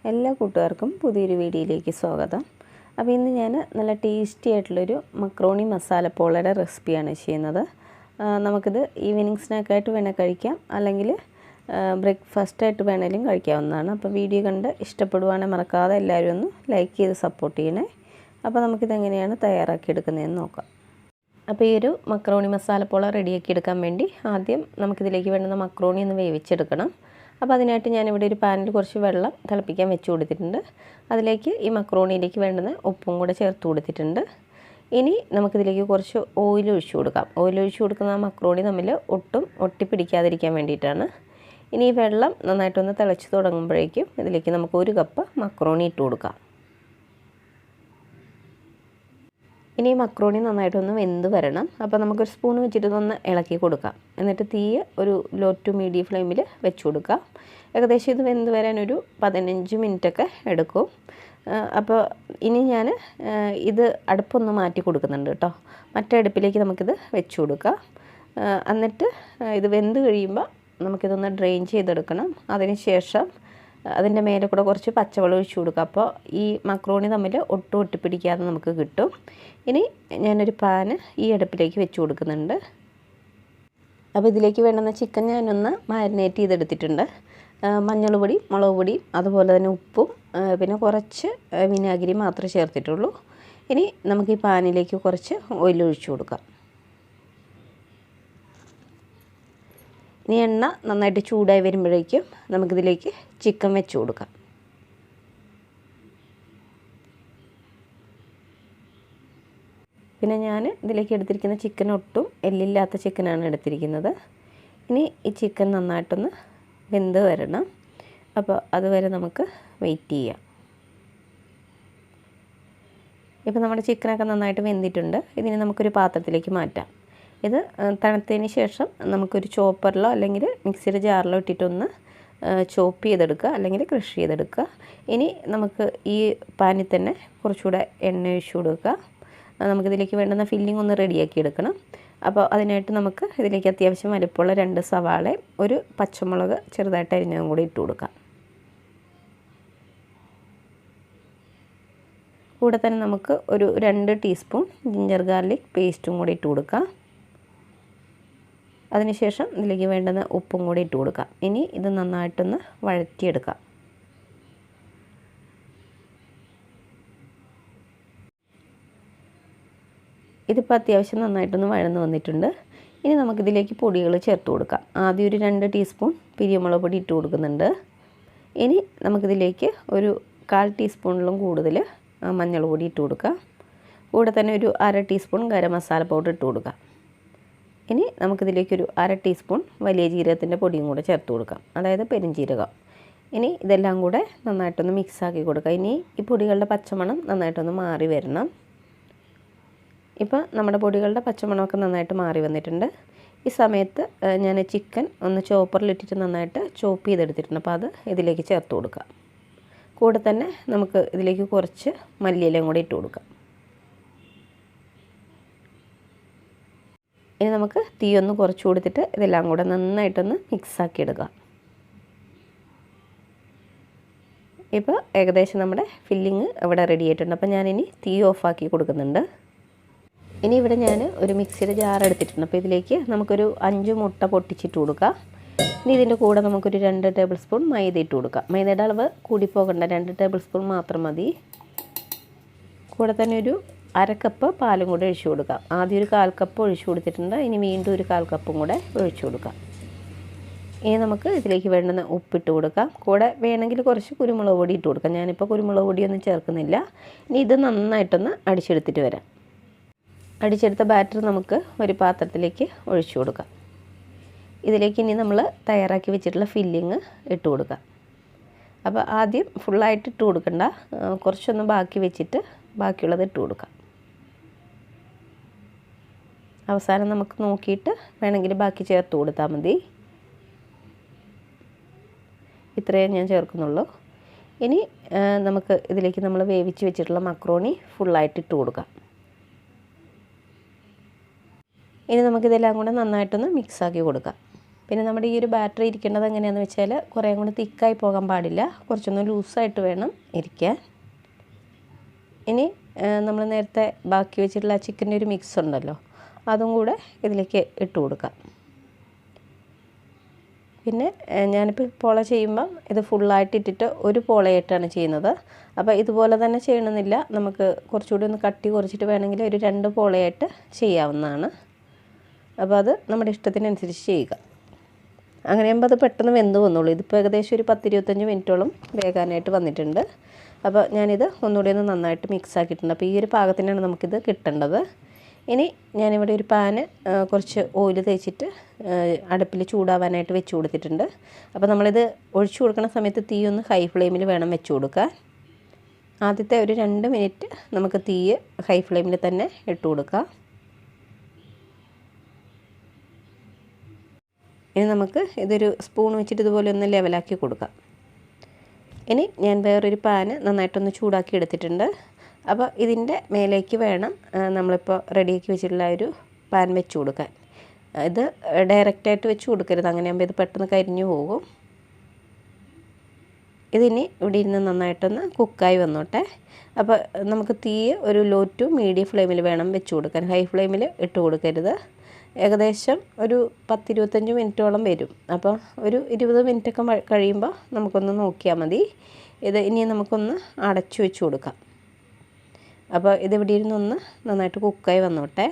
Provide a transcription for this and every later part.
എല്ലാ കൂട്ടുകാർക്കും പുതിയൊരു വീഡിയോയിലേക്ക് സ്വാഗതം. അപ്പോൾ ഇന്ന് ഞാൻ നല്ല ടേസ്റ്റി ആയിട്ടുള്ളൊരു മക്രോണി മസാല പോളയുടെ റെസിപ്പിയാണ് ചെയ്യുന്നത്. നമുക്കിത് ഈവനിങ് സ്നാക്കായിട്ട് വേണേൽ കഴിക്കാം, അല്ലെങ്കിൽ ബ്രേക്ക്ഫാസ്റ്റായിട്ട് വേണേലും കഴിക്കാവുന്നതാണ്. അപ്പോൾ വീഡിയോ കണ്ട് ഇഷ്ടപ്പെടുവാണെങ്കിൽ മറക്കാതെ എല്ലാവരും ഒന്ന് ലൈക്ക് ചെയ്ത് സപ്പോർട്ട് ചെയ്യണേ. അപ്പോൾ നമുക്കിതെങ്ങനെയാണ് തയ്യാറാക്കിയെടുക്കുന്നതെന്ന് നോക്കാം. അപ്പോൾ ഈ ഒരു മക്രോണി മസാല പോള റെഡിയാക്കി എടുക്കാൻ വേണ്ടി ആദ്യം നമുക്കിതിലേക്ക് വേണ്ടുന്ന മക്രോണി ഒന്ന് വേവിച്ചെടുക്കണം. അപ്പോൾ അതിനായിട്ട് ഞാനിവിടെ ഒരു പാനിൽ കുറച്ച് വെള്ളം തിളപ്പിക്കാൻ വെച്ച് കൊടുത്തിട്ടുണ്ട്. അതിലേക്ക് ഈ മക്രോണിയിലേക്ക് വേണ്ടുന്ന ഉപ്പും കൂടെ ചേർത്ത് കൊടുത്തിട്ടുണ്ട്. ഇനി നമുക്കിതിലേക്ക് കുറച്ച് ഓയിൽ ഒഴിച്ചു കൊടുക്കാം. ഓയിൽ ഒഴിച്ചു കൊടുക്കുന്ന ആ മക്രോണി തമ്മിൽ ഒട്ടും ഒട്ടിപ്പിടിക്കാതിരിക്കാൻ വേണ്ടിയിട്ടാണ്. ഇനി ഈ വെള്ളം നന്നായിട്ടൊന്ന് തിളച്ച് തുടങ്ങുമ്പോഴേക്കും ഇതിലേക്ക് നമുക്ക് 1 കപ്പ് മക്രോണി ഇട്ട് കൊടുക്കാം. ഇനി മക്രോണി നന്നായിട്ടൊന്ന് വെന്ത് വരണം. അപ്പോൾ നമുക്കൊരു സ്പൂൺ വെച്ചിട്ട് ഒന്ന് ഇളക്കി കൊടുക്കാം. എന്നിട്ട് തീ ഒരു ലോ ടു മീഡിയം ഫ്ലെയിമിൽ വെച്ച് കൊടുക്കാം. ഏകദേശം ഇത് വെന്ത് വരാൻ ഒരു 15 മിനിറ്റൊക്കെ എടുക്കും. അപ്പോൾ ഇനി ഞാൻ ഇത് അടുപ്പൊന്ന് മാറ്റി കൊടുക്കുന്നുണ്ട് കേട്ടോ. മറ്റേ അടുപ്പിലേക്ക് നമുക്കിത് വെച്ച് കൊടുക്കാം. എന്നിട്ട് ഇത് വെന്ത് കഴിയുമ്പോൾ നമുക്കിതൊന്ന് ഡ്രെയിൻ ചെയ്തെടുക്കണം. അതിന് ശേഷം അതിൻ്റെ മേലെ കൂടെ കുറച്ച് പച്ചവെള്ളം ഒഴിച്ച് കൊടുക്കുക. അപ്പോൾ ഈ മക്രോണി തമ്മിൽ ഒട്ടും ഒട്ടിപ്പിടിക്കാതെ നമുക്ക് കിട്ടും. ഇനി ഞാനൊരു പാന് ഈ അടുപ്പിലേക്ക് വെച്ച് കൊടുക്കുന്നുണ്ട്. അപ്പോൾ ഇതിലേക്ക് വേണ്ടുന്ന ചിക്കൻ ഞാനൊന്ന് മാരിനേറ്റ് ചെയ്തെടുത്തിട്ടുണ്ട്. മഞ്ഞൾ പൊടി, മുളക് പൊടി, അതുപോലെ തന്നെ ഉപ്പും പിന്നെ കുറച്ച് വിനാഗിരി മാത്രമേ ചേർത്തിട്ടുള്ളൂ. ഇനി നമുക്ക് ഈ പാനിലേക്ക് കുറച്ച് ഓയിൽ ഒഴിച്ച് കൊടുക്കാം. ഇനി എണ്ണ നന്നായിട്ട് ചൂടായി വരുമ്പോഴേക്കും നമുക്കിതിലേക്ക് ചിക്കൻ വെച്ച് കൊടുക്കാം. പിന്നെ ഞാൻ ഇതിലേക്ക് എടുത്തിരിക്കുന്ന ചിക്കൻ ഒട്ടും എല്ലില്ലാത്ത ചിക്കനാണ് എടുത്തിരിക്കുന്നത്. ഇനി ഈ ചിക്കൻ നന്നായിട്ടൊന്ന് വെന്ത് വരണം. അപ്പോൾ അതുവരെ നമുക്ക് വെയിറ്റ് ചെയ്യാം. ഇപ്പോൾ നമ്മുടെ ചിക്കനൊക്കെ നന്നായിട്ട് വെന്തിട്ടുണ്ട്. ഇതിന് നമുക്കൊരു പാത്രത്തിലേക്ക് മാറ്റാം. ഇത് തണുത്തതിന് ശേഷം നമുക്കൊരു ചോപ്പറിലോ അല്ലെങ്കിൽ മിക്സിയുടെ ജാറിലോ ഇട്ടിട്ടൊന്ന് ചോപ്പ് ചെയ്തെടുക്കുക, അല്ലെങ്കിൽ ക്രഷ് ചെയ്തെടുക്കുക. ഇനി നമുക്ക് ഈ പാനിൽ തന്നെ കുറച്ചുകൂടെ എണ്ണ ഒഴിച്ച് കൊടുക്കുക. നമുക്കിതിലേക്ക് വേണ്ടുന്ന ഫില്ലിംഗ് ഒന്ന് റെഡിയാക്കി എടുക്കണം. അപ്പോൾ അതിനായിട്ട് നമുക്ക് ഇതിലേക്ക് അത്യാവശ്യം വലുപ്പമുള്ള 2 സവാളയും 1 പച്ചമുളക് ചെറുതായിട്ട് അരിഞ്ഞതും കൂടി ഇട്ട് കൊടുക്കാം. കൂടെ തന്നെ നമുക്ക് ഒരു 2 ടീസ്പൂൺ ജിഞ്ചർ ഗാർലിക് പേസ്റ്റും കൂടി ഇട്ട് കൊടുക്കാം. അതിനുശേഷം ഇതിലേക്ക് വേണ്ടുന്ന ഉപ്പും കൂടി ഇട്ട് കൊടുക്കാം. ഇനി ഇത് നന്നായിട്ടൊന്ന് വഴറ്റിയെടുക്കാം. ഇതിപ്പോൾ അത്യാവശ്യം നന്നായിട്ടൊന്ന് വഴന്ന് വന്നിട്ടുണ്ട്. ഇനി നമുക്കിതിലേക്ക് പൊടികൾ ചേർത്ത് കൊടുക്കാം. ആദ്യം ഒരു 2 ടീസ്പൂൺ പിരിയമുളക് പൊടി ഇട്ട് കൊടുക്കുന്നുണ്ട്. ഇനി നമുക്കിതിലേക്ക് ഒരു 1/4 ടീസ്പൂണിലും കൂടുതൽ മഞ്ഞൾ പൊടി ഇട്ട് കൊടുക്കാം. കൂടെ തന്നെ ഒരു 1/2 ടീസ്പൂൺ ഗരം മസാല പൗഡർ ഇട്ട് കൊടുക്കാം. ഇനി നമുക്കിതിലേക്കൊരു 1/2 ടീസ്പൂൺ വലിയ ജീരകത്തിൻ്റെ പൊടിയും കൂടെ ചേർത്ത് കൊടുക്കാം, അതായത് പെരുംജീരകം. ഇനി ഇതെല്ലാം കൂടെ നന്നായിട്ടൊന്ന് മിക്സാക്കി കൊടുക്കുക. ഇനി ഈ പൊടികളുടെ പച്ചമണം നന്നായിട്ടൊന്ന് മാറി വരണം. ഇപ്പോൾ നമ്മുടെ പൊടികളുടെ പച്ചമണമൊക്കെ നന്നായിട്ട് മാറി വന്നിട്ടുണ്ട്. ഈ സമയത്ത് ഞാൻ ചിക്കൻ ഒന്ന് ചോപ്പറിലിട്ടിട്ട് നന്നായിട്ട് ചോപ്പ് ചെയ്തെടുത്തിട്ടുണ്ട്. അപ്പോൾ അത് ഇതിലേക്ക് ചേർത്ത് കൊടുക്കാം. കൂടെ തന്നെ നമുക്ക് ഇതിലേക്ക് കുറച്ച് മല്ലിയിലയും കൂടി ഇട്ട് കൊടുക്കാം. ഇനി നമുക്ക് തീ ഒന്ന് കുറച്ച് കൊടുത്തിട്ട് ഇതെല്ലാം കൂടെ നന്നായിട്ടൊന്ന് മിക്സാക്കി എടുക്കാം. ഇപ്പോൾ ഏകദേശം നമ്മുടെ ഫില്ലിങ് ഇവിടെ റെഡി ആയിട്ടുണ്ട്. അപ്പോൾ ഞാനിനി തീ ഓഫാക്കി കൊടുക്കുന്നുണ്ട്. ഇനി ഇവിടെ ഞാൻ ഒരു മിക്സിയുടെ ജാർ എടുത്തിട്ടുണ്ട്. അപ്പോൾ ഇതിലേക്ക് നമുക്കൊരു 5 മുട്ട പൊട്ടിച്ചിട്ട് കൊടുക്കാം. ഇനി ഇതിൻ്റെ കൂടെ നമുക്കൊരു 2 ടേബിൾ സ്പൂൺ മൈദ ഇട്ട് കൊടുക്കാം. മൈദയുടെ അളവ് കൂടിപ്പോകണ്ട, 2 ടേബിൾ സ്പൂൺ മാത്രം മതി. കൂടെ തന്നെ ഒരു 1/2 കപ്പ് പാലും കൂടെ ഒഴിച്ചു കൊടുക്കാം. ആദ്യം ഒരു 1/4 കപ്പ് ഒഴിച്ചു കൊടുത്തിട്ടുണ്ട്. ഇനി വീണ്ടും ഒരു 1/4 കപ്പും കൂടെ ഒഴിച്ചു കൊടുക്കാം. ഇനി നമുക്ക് ഇതിലേക്ക് വേണ്ടുന്ന ഉപ്പിട്ട് കൊടുക്കാം. കൂടെ വേണമെങ്കിൽ കുറച്ച് കുരുമുളക് പൊടി ഇട്ട് കൊടുക്കാം. ഞാനിപ്പോൾ കുരുമുളക് പൊടിയൊന്നും ചേർക്കുന്നില്ല. ഇനി ഇത് നന്നായിട്ടൊന്ന് അടിച്ചെടുത്തിട്ട് വരാം. അടിച്ചെടുത്ത ബാറ്റർ നമുക്ക് ഒരു പാത്രത്തിലേക്ക് ഒഴിച്ചു കൊടുക്കാം. ഇതിലേക്ക് ഇനി നമ്മൾ തയ്യാറാക്കി വെച്ചിട്ടുള്ള ഫില്ലിങ് ഇട്ട് കൊടുക്കാം. അപ്പോൾ ആദ്യം ഫുള്ളായിട്ട് ഇട്ട് കൊടുക്കണ്ട, കുറച്ചൊന്ന് ബാക്കി വെച്ചിട്ട് ബാക്കിയുള്ളത് ഇട്ട് കൊടുക്കാം. അവസാനം നമുക്ക് നോക്കിയിട്ട് വേണമെങ്കിൽ ബാക്കി ചേർത്ത് കൊടുത്താൽ മതി. ഇത്രയും ഞാൻ ചേർക്കുന്നുള്ളൂ. ഇനി നമുക്ക് ഇതിലേക്ക് നമ്മൾ വേവിച്ച് വെച്ചിട്ടുള്ള മക്രോണി ഫുള്ളായിട്ട് ഇട്ട് കൊടുക്കാം. ഇനി നമുക്കിതെല്ലാം കൂടെ നന്നായിട്ടൊന്ന് മിക്സാക്കി കൊടുക്കാം. പിന്നെ നമ്മുടെ ഈ ഒരു ബാറ്ററി ഇരിക്കേണ്ടത് എങ്ങനെയാണെന്ന് വെച്ചാൽ കുറേ കൂടി തിക്കായി പോകാൻ പാടില്ല, കുറച്ചൊന്ന് ലൂസായിട്ട് വേണം ഇരിക്കാൻ. ഇനി നമ്മൾ നേരത്തെ ബാക്കി വെച്ചിട്ടുള്ള ചിക്കൻ്റെ ഒരു മിക്സ് ഉണ്ടല്ലോ, അതും കൂടെ ഇതിലേക്ക് ഇട്ട് കൊടുക്കാം. പിന്നെ ഞാനിപ്പോൾ പോള ചെയ്യുമ്പം ഇത് ഫുള്ളായിട്ട് ഇട്ടിട്ട് ഒരു പോളയായിട്ടാണ് ചെയ്യുന്നത്. അപ്പോൾ ഇതുപോലെ തന്നെ ചെയ്യണമെന്നില്ല, നമുക്ക് കുറച്ചുകൂടി ഒന്ന് കട്ടി കുറച്ചിട്ട് വേണമെങ്കിൽ ഒരു 2 പോളയായിട്ട് ചെയ്യാവുന്നതാണ്. അപ്പോൾ അത് നമ്മുടെ ഇഷ്ടത്തിനനുസരിച്ച് ചെയ്യുക. അങ്ങനെയാകുമ്പോൾ അത് പെട്ടെന്ന് വെന്ത് വന്നോളൂ. ഇതിപ്പോൾ ഏകദേശം ഒരു 10-25 മിനിറ്റോളം വേകാനായിട്ട് വന്നിട്ടുണ്ട്. അപ്പോൾ ഞാനിത് ഒന്നുകൂടി ഒന്ന് നന്നായിട്ട് മിക്സ് ആക്കിയിട്ടുണ്ട്. അപ്പോൾ ഈ ഒരു പാകത്തിനാണ് നമുക്കിത് കിട്ടേണ്ടത്. ഇനി ഞാനിവിടെ ഒരു പാന് കുറച്ച് ഓയിൽ തേച്ചിട്ട് അടുപ്പിൽ ചൂടാവാനായിട്ട് വെച്ച് കൊടുത്തിട്ടുണ്ട്. അപ്പോൾ നമ്മളിത് ഒഴിച്ചു കൊടുക്കുന്ന സമയത്ത് തീ ഒന്ന് ഹൈ ഫ്ലെയിമിൽ വേണം വെച്ച് കൊടുക്കാൻ. ആദ്യത്തെ ഒരു 2 മിനിറ്റ് നമുക്ക് തീ ഹൈ ഫ്ലെയിമിൽ തന്നെ ഇട്ട് കൊടുക്കാം. ഇനി നമുക്ക് ഇതൊരു സ്പൂൺ വെച്ചിട്ട് ഇതുപോലെ ഒന്ന് ലെവലാക്കി കൊടുക്കാം. ഇനി ഞാൻ വേറൊരു പാന് നന്നായിട്ടൊന്ന് ചൂടാക്കി എടുത്തിട്ടുണ്ട്. അപ്പോൾ ഇതിൻ്റെ മേലേക്ക് വേണം നമ്മളിപ്പോൾ റെഡിയാക്കി വെച്ചിട്ടുള്ള ഒരു പാൻ വെച്ച് കൊടുക്കാൻ. ഇത് ഡയറക്റ്റായിട്ട് വെച്ച് കൊടുക്കരുത്, അങ്ങനെയാകുമ്പോൾ ഇത് പെട്ടെന്ന് കരിഞ്ഞു പോകും. ഇതിനി ഇവിടെ ഇരുന്ന് നന്നായിട്ടൊന്ന് കുക്കായി വന്നോട്ടെ. അപ്പോൾ നമുക്ക് തീ ഒരു ലോ ടു മീഡിയം ഫ്ലെയിമിൽ വേണം വെച്ച് കൊടുക്കാൻ, ഹൈ ഫ്ലെയിമിൽ ഇട്ട് കൊടുക്കരുത്. ഏകദേശം ഒരു 10-25 മിനിറ്റോളം വരും. അപ്പോൾ ഒരു 20 മിനിറ്റൊക്കെ കഴിയുമ്പോൾ നമുക്കൊന്ന് നോക്കിയാൽ മതി. ഇത് ഇനി നമുക്കൊന്ന് അടച്ചു വെച്ച് കൊടുക്കാം. അപ്പോൾ ഇതിവിടെ ഇരുന്നൊന്ന് നന്നായിട്ട് കുക്കായി വന്നോട്ടെ.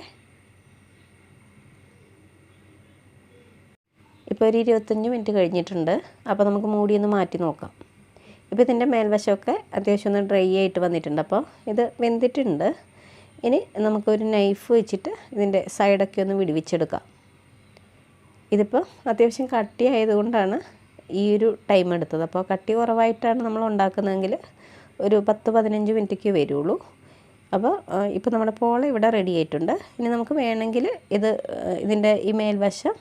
ഇപ്പോൾ ഒരു 25 മിനിറ്റ് കഴിഞ്ഞിട്ടുണ്ട്. അപ്പോൾ നമുക്ക് മൂടിയൊന്ന് മാറ്റി നോക്കാം. ഇപ്പോൾ ഇതിൻ്റെ മേൽവശമൊക്കെ അത്യാവശ്യം ഒന്ന് ഡ്രൈ ആയിട്ട് വന്നിട്ടുണ്ട്. അപ്പോൾ ഇത് വെന്തിട്ടുണ്ട്. ഇനി നമുക്കൊരു നൈഫ് വെച്ചിട്ട് ഇതിൻ്റെ സൈഡൊക്കെ ഒന്ന് വിടുവിച്ചെടുക്കാം. ഇതിപ്പോൾ അത്യാവശ്യം കട്ടി ആയതുകൊണ്ടാണ് ഈ ഒരു ടൈം എടുത്തത്. അപ്പോൾ കട്ടി കുറവായിട്ടാണ് നമ്മൾ ഉണ്ടാക്കുന്നതെങ്കിൽ ഒരു 10-15 മിനിറ്റൊക്കെ വരുള്ളൂ. അപ്പോൾ ഇപ്പോൾ നമ്മുടെ പോള ഇവിടെ റെഡി ആയിട്ടുണ്ട്. ഇനി നമുക്ക് വേണമെങ്കിൽ ഇതിൻ്റെ ഈ മേൽവശം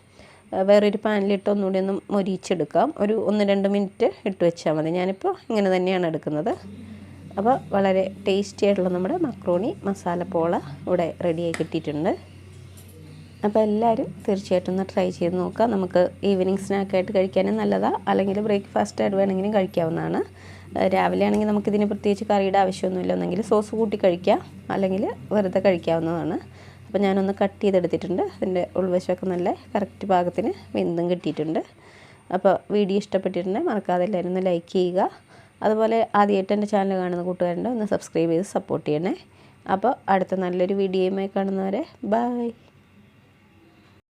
വേറൊരു പാനിലിട്ട് ഒന്നുകൂടി ഒന്ന് മൊരിച്ചെടുക്കാം. ഒരു 1-2 മിനിറ്റ് ഇട്ട് വെച്ചാൽ മതി. ഞാനിപ്പോൾ ഇങ്ങനെ തന്നെയാണ് എടുക്കുന്നത്. അപ്പോൾ വളരെ ടേസ്റ്റി ആയിട്ടുള്ള നമ്മുടെ മക്രോണി മസാല പോള ഇവിടെ റെഡിയായി കിട്ടിയിട്ടുണ്ട്. അപ്പോൾ എല്ലാവരും തീർച്ചയായിട്ടും ഒന്ന് ട്രൈ ചെയ്ത് നോക്കുക. നമുക്ക് ഈവനിങ് സ്നാക്കായിട്ട് കഴിക്കാനും നല്ലതാണ്, അല്ലെങ്കിൽ ബ്രേക്ക്ഫാസ്റ്റായിട്ട് വേണമെങ്കിലും കഴിക്കാവുന്നതാണ്. രാവിലെ ആണെങ്കിൽ നമുക്കിതിന് പ്രത്യേകിച്ച് കറിയുടെ ആവശ്യമൊന്നുമില്ല, ഒന്നെങ്കിൽ സോസ് കൂട്ടി കഴിക്കാം, അല്ലെങ്കിൽ വെറുതെ കഴിക്കാവുന്നതാണ്. അപ്പോൾ ഞാനൊന്ന് കട്ട് ചെയ്തെടുത്തിട്ടുണ്ട്. അതിൻ്റെ ഉൾവശമൊക്കെ നല്ല കറക്റ്റ് പാകത്തിന് വെന്തും കിട്ടിയിട്ടുണ്ട്. അപ്പോൾ വീഡിയോ ഇഷ്ടപ്പെട്ടിട്ടുണ്ടെങ്കിൽ മറക്കാതെ എല്ലാവരും ഒന്ന് ലൈക്ക് ചെയ്യുക. അതുപോലെ ആദ്യമായിട്ട് എൻ്റെ ചാനൽ കാണുന്ന കൂട്ടുകാരുണ്ട് ഒന്ന് സബ്സ്ക്രൈബ് ചെയ്ത് സപ്പോർട്ട് ചെയ്യണേ. അപ്പോൾ അടുത്ത നല്ലൊരു വീഡിയോയുമായി കാണുന്നവരെ ബൈ.